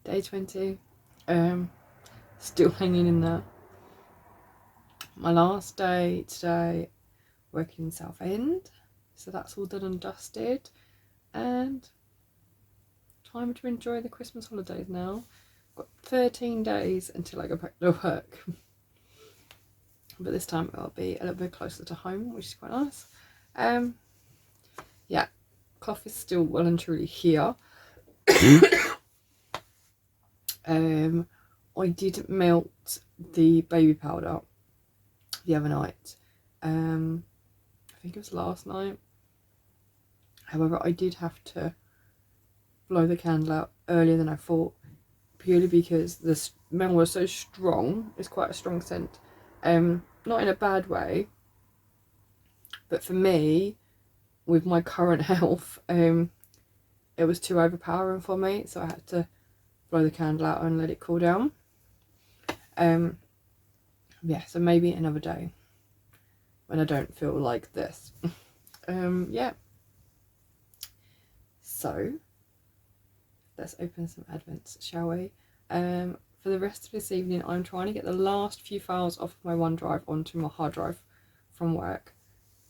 Day 20. Still hanging in there. My last day today working in Southend, so that's all done and dusted, and time to enjoy the Christmas holidays now. Got 13 days until I go back to work, but this time it'll be a little bit closer to home, which is quite nice. Yeah, cough is still well and truly here. I did melt the baby powder the other night. I think it was last night. However, I did have to blow the candle out earlier than I thought, purely because the smell was so strong. It's quite a strong scent. Not in a bad way, but for me, with my current health, it was too overpowering for me, so I had to blow the candle out and let it cool down. Yeah, so maybe another day when I don't feel like this. Yeah, so let's open some advents, shall we? For the rest of this evening, I'm trying to get the last few files off of my OneDrive onto my hard drive from work,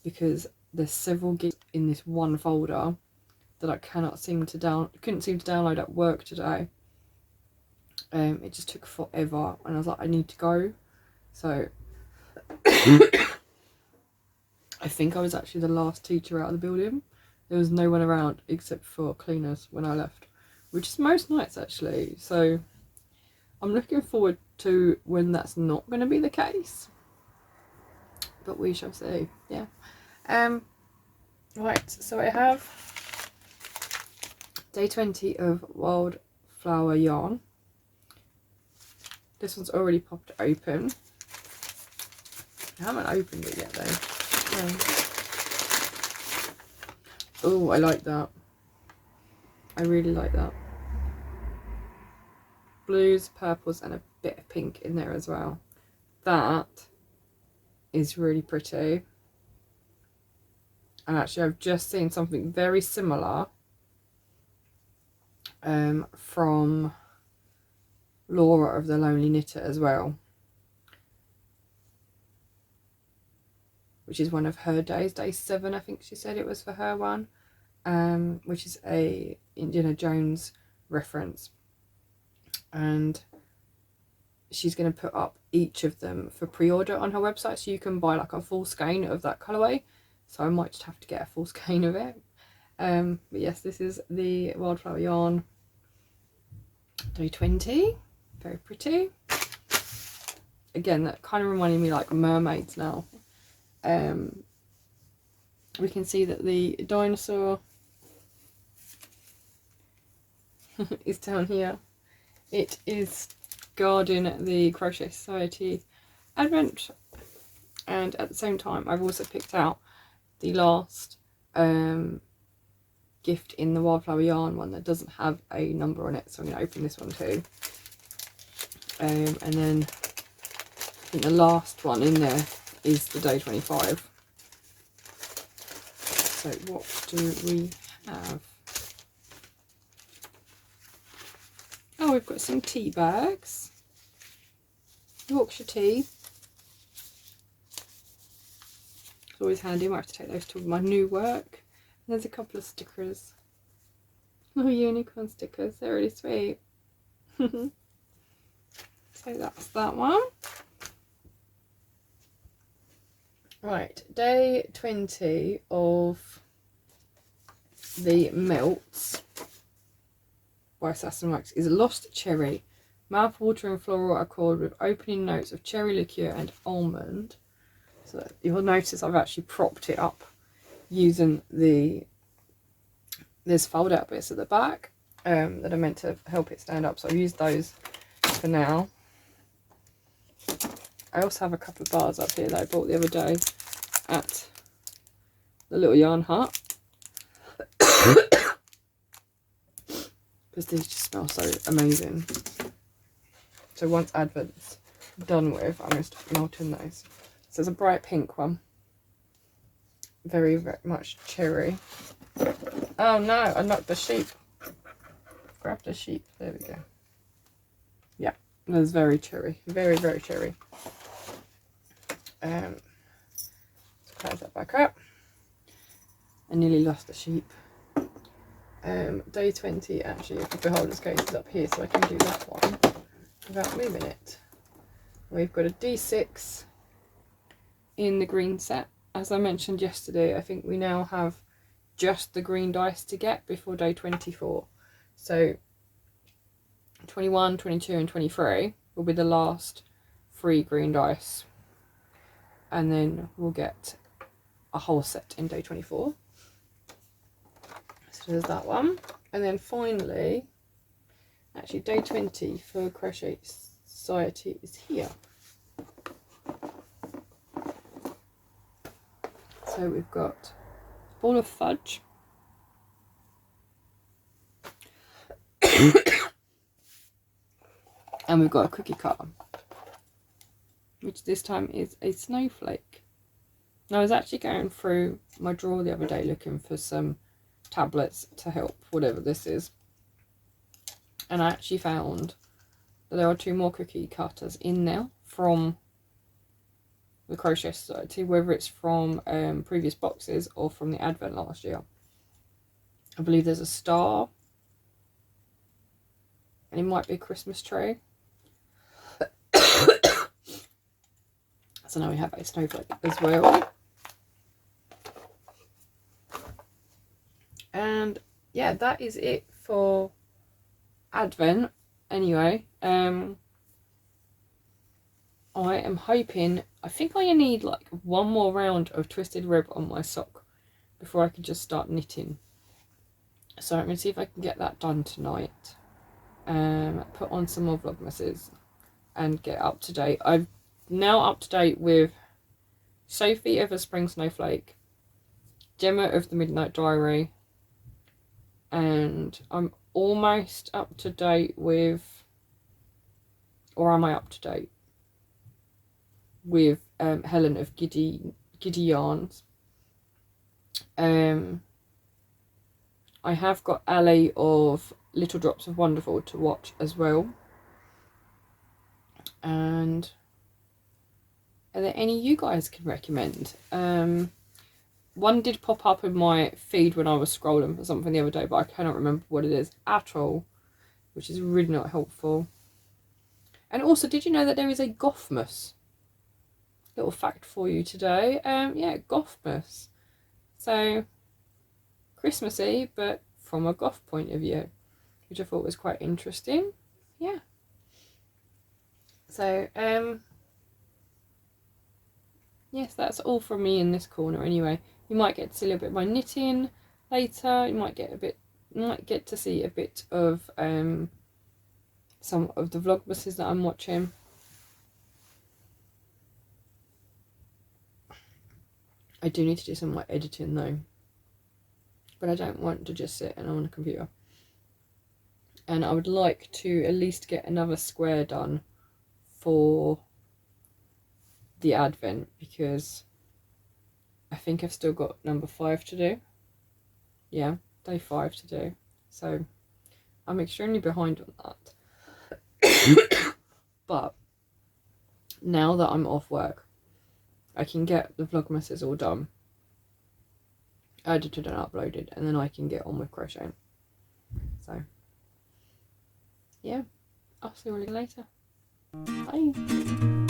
because there's several gigs in this one folder that I couldn't seem to download at work today. It just took forever, and I was like, I need to go. So I think I was actually the last teacher out of the building. There was no one around except for cleaners when I left, which is most nights actually. So I'm looking forward to when that's not going to be the case, but we shall see. Yeah. Right, so I have day 20 of wildflower yarn. This one's already popped open. I haven't opened it yet though. Oh, I like that. I really like that. Blues, purples, and a bit of pink in there as well. That is really pretty. And actually, I've just seen something very similar from Laura of the Lonely Knitter as well, which is one of her days, day 7 I think she said it was for her one, which is a Indiana Jones reference, and she's going to put up each of them for pre-order on her website, so you can buy like a full skein of that colourway. So I might just have to get a full skein of it. But yes, this is the wildflower yarn day 20. Very pretty. Again, that kind of reminded me like mermaids now. We can see that the dinosaur is down here. It is guarding the Crochet Society advent, and at the same time I've also picked out the last gift in the wildflower yarn one that doesn't have a number on it, so I'm going to open this one too. And then I think the last one in there is the day 25. So what do we have? Oh, we've got some tea bags. Yorkshire tea. It's always handy. I might have to take those to my new work. And there's a couple of stickers. Little unicorn stickers. They're really sweet. So that's that one. Right, day 20 of the melts by Sass Wax is Lost Cherry. Mouth-watering floral accord with opening notes of cherry liqueur and almond. So you'll notice I've actually propped it up using there's fold out bits at the back that are meant to help it stand up. So I've used those for now. I also have a couple of bars up here that I bought the other day at the little yarn hut. Because these just smell so amazing. So once Advent's done with, I'm going to start melting those. So there's a bright pink one. Very, very much cherry. Oh no, I knocked the sheep. Grab the sheep. There we go. Yeah, it was very cheery, very, very cheery. Close that back up. I nearly lost the sheep. Day 20, actually, the beholder's case is up here, so I can do that one without moving it. We've got a D6 in the green set. As I mentioned yesterday, I think we now have just the green dice to get before day 24. So 21, 22 and 23 will be the last 3 green dice. And then we'll get a whole set in day 24. So there's that one. And then finally, actually day 20 for Crochet Society is here. So we've got a ball of fudge. And we've got a cookie cutter, which this time is a snowflake. Now, I was actually going through my drawer the other day looking for some tablets to help whatever this is. And I actually found that there are 2 more cookie cutters in there from the Crochet Society, whether it's from previous boxes or from the advent last year. I believe there's a star. And it might be a Christmas tree. So now we have a snowflake as well. And yeah, that is it for Advent. Anyway, I am hoping, I think I need like one more round of twisted rib on my sock before I can just start knitting. So I'm going to see if I can get that done tonight. Put on some more Vlogmases and get up to date. I'm now up to date with Sophie of the Spring Snowflake, Gemma of the Midnight Diary, and I'm almost up to date with, or am I up to date with Helen of Giddy Yarns. I have got Ali of Little Drops of Wonderful to watch as well. And are there any you guys can recommend? One did pop up in my feed when I was scrolling for something the other day, but I cannot remember what it is at all, which is really not helpful. And also, did you know that there is a Gothmas? Little fact for you today. Yeah, Gothmas. So, Christmassy, but from a goth point of view, which I thought was quite interesting. Yeah. So, yes, that's all from me in this corner anyway. You might get to see a little bit of my knitting later. You might get to see a bit of some of the Vlogmases that I'm watching. I do need to do some of my editing though, but I don't want to just sit on a computer. And I would like to at least get another square done for the Advent, because I think I've still got number 5 to do. Yeah, day 5 to do. So I'm extremely behind on that. But now that I'm off work, I can get the Vlogmases all done, edited and uploaded, and then I can get on with crocheting. So yeah, I'll see you all later. Bye.